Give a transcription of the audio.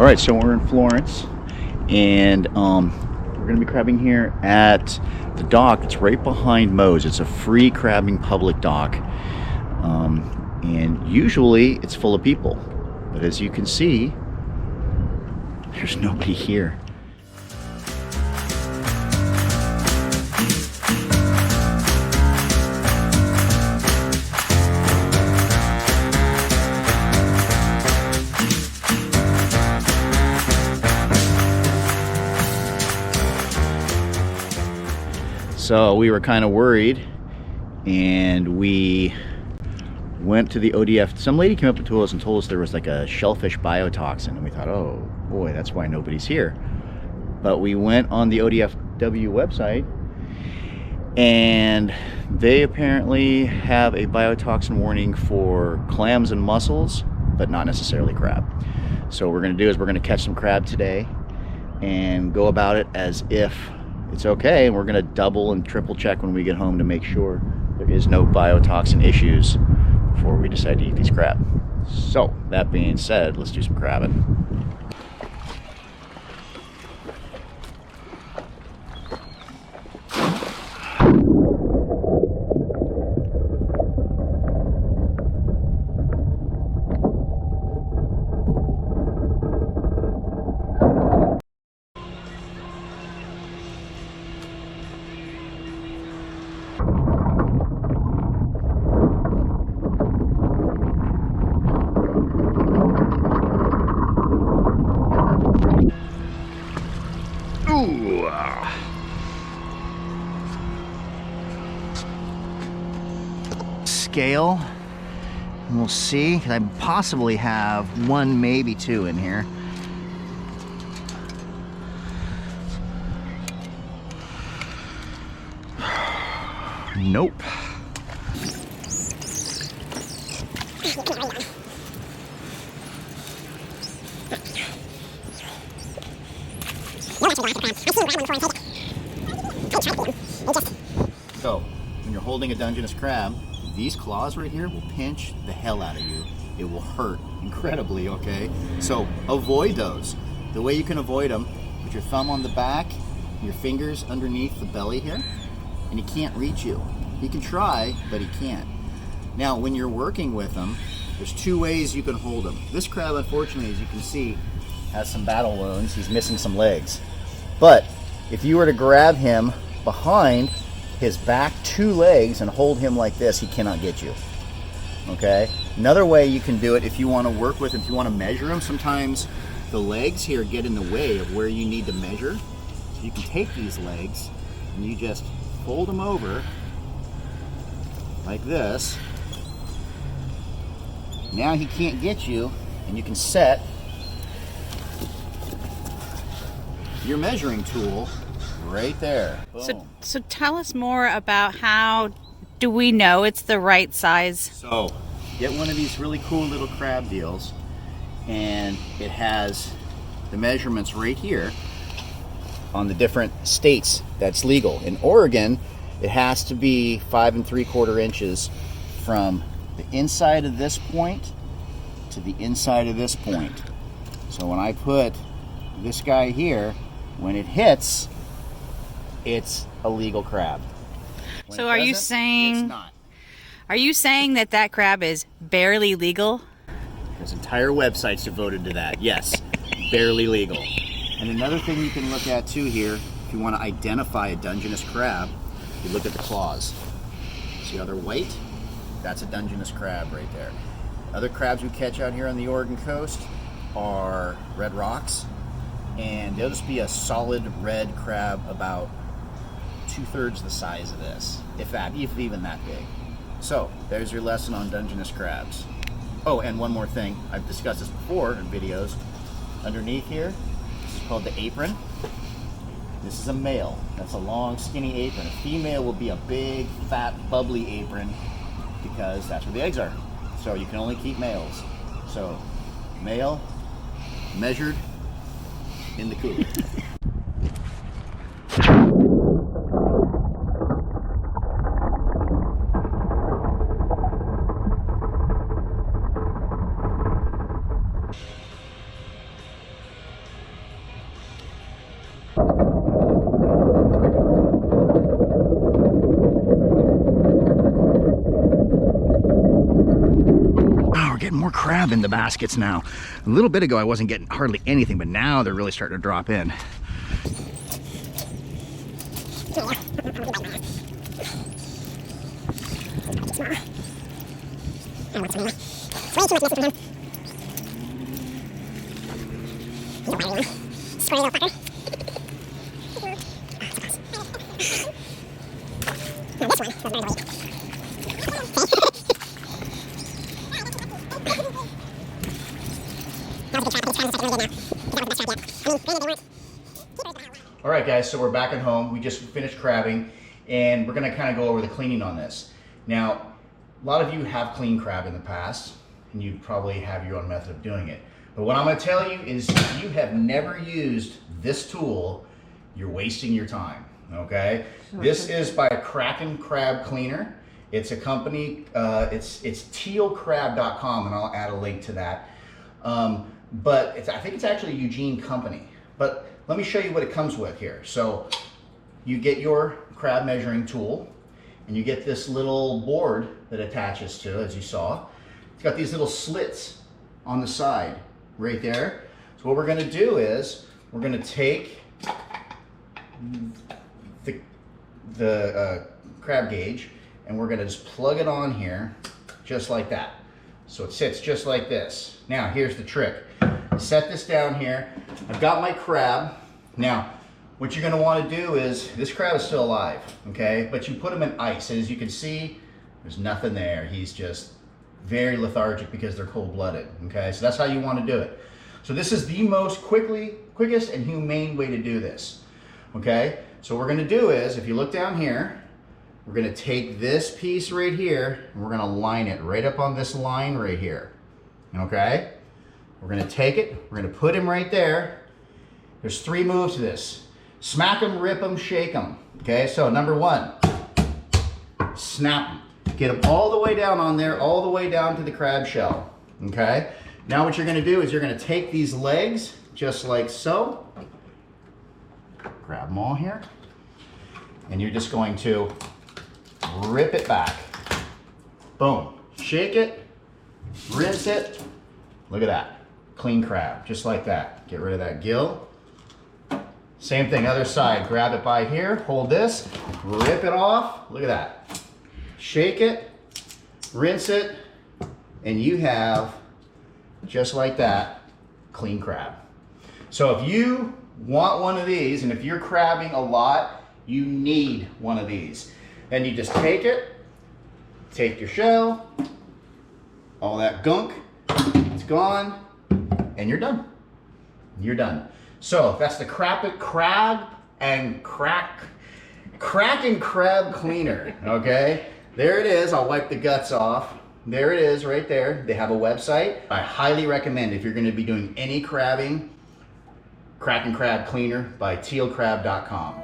All right, so we're in Florence, and we're gonna be crabbing here at the dock that's right behind Moe's. It's a free crabbing public dock, and usually it's full of people, but as you can see, there's nobody here. So we were kind of worried, and we went to the ODF. Some lady came up to us and told us there was like a shellfish biotoxin, and we thought, oh boy, that's why nobody's here. But we went on the ODFW website, and they apparently have a biotoxin warning for clams and mussels, but not necessarily crab. So what we're going to do is we're going to catch some crab today and go about it as if it's okay, and we're going to double and triple check when we get home to make sure there is no biotoxin issues before we decide to eat these crab. So that being said, let's do some crabbing. Scale, and we'll see. I possibly have one, maybe two in here. Nope. So, when you're holding a Dungeness crab, these claws right here will pinch the hell out of you. It will hurt incredibly, okay? So avoid those. The way you can avoid them, put your thumb on the back, your fingers underneath the belly here, and he can't reach you. He can try, but he can't. Now, when you're working with them, there's two ways you can hold him. This crab, unfortunately, as you can see, has some battle wounds. He's missing some legs. But if you were to grab him behind his back two legs and hold him like this, he cannot get you. Okay? Another way you can do it, if you want to work with him, if you want to measure him, sometimes the legs here get in the way of where you need to measure. So you can take these legs and you just fold them over like this. Now he can't get you, and you can set your measuring tool right there. So tell us more about how do we know it's the right size? So get one of these really cool little crab deals, and it has the measurements right here on the different states that's legal. In Oregon, it has to be 5 3/4 inches from the inside of this point to the inside of this point. So when I put this guy here, when it hits, it's a legal crab. So are you saying it's not? Are you saying that that crab is barely legal? There's entire websites devoted to that. Yes, barely legal. And another thing you can look at too here, if you want to identify a Dungeness crab, you look at the claws. See how they're white? That's a Dungeness crab right there. Other crabs we catch out here on the Oregon coast are red rocks, and they'll just be a solid red crab about 2/3 the size of this, if even that big. So there's your lesson on Dungeness crabs. Oh, and one more thing, I've discussed this before in videos. Underneath here, this is called the apron. This is a male. That's a long, skinny apron. A female will be a big, fat, bubbly apron because that's where the eggs are. So you can only keep males. So male, measured in the cooler. crab in the baskets now. A little bit ago I wasn't getting hardly anything, but now they're really starting to drop in. All right, guys, so we're back at home. We just finished crabbing, and we're gonna kind of go over the cleaning on this. Now, a lot of you have cleaned crab in the past, and you probably have your own method of doing it. But what I'm gonna tell you is if you have never used this tool, you're wasting your time, okay? This is by Kraken Crab Cleaner. It's a company, it's tealcrab.com, and I'll add a link to that. But I think it's actually a Eugene company. But let me show you what it comes with here. So you get your crab measuring tool, and you get this little board that attaches to, as you saw. It's got these little slits on the side right there. So what we're gonna do is we're gonna take the crab gauge, and we're gonna just plug it on here just like that. So it sits just like this. Now here's the trick. Set this down here. I've got my crab. Now what you're gonna wanna do is, this crab is still alive, okay? But you put him in ice, and as you can see, there's nothing there. He's just very lethargic because they're cold-blooded, okay? So that's how you wanna do it. So this is the most quickest and humane way to do this, okay? So what we're gonna do is, if you look down here, we're gonna take this piece right here, and we're gonna line it right up on this line right here, okay? We're gonna take it, we're gonna put him right there. There's 3 moves to this. Smack him, rip him, shake him, okay? So number 1, snap him. Get him all the way down on there, all the way down to the crab shell, okay? Now what you're gonna do is you're gonna take these legs, just like so. Grab them all here. And you're just going to rip it back. Boom. Shake it, rinse it. Look at that. Clean crab, just like that. Get rid of that gill. Same thing, other side. Grab it by here, hold this, rip it off. Look at that. Shake it, rinse it, and you have, just like that, clean crab. So if you want one of these, and if you're crabbing a lot, you need one of these. Then you just take it, take your shell, all that gunk, it's gone, and you're done. You're done. So that's the Kraken Crab Cleaner, okay? There it is. I'll wipe the guts off. There it is right there. They have a website. I highly recommend, if you're going to be doing any crabbing, Kraken Crab Cleaner by tealcrab.com.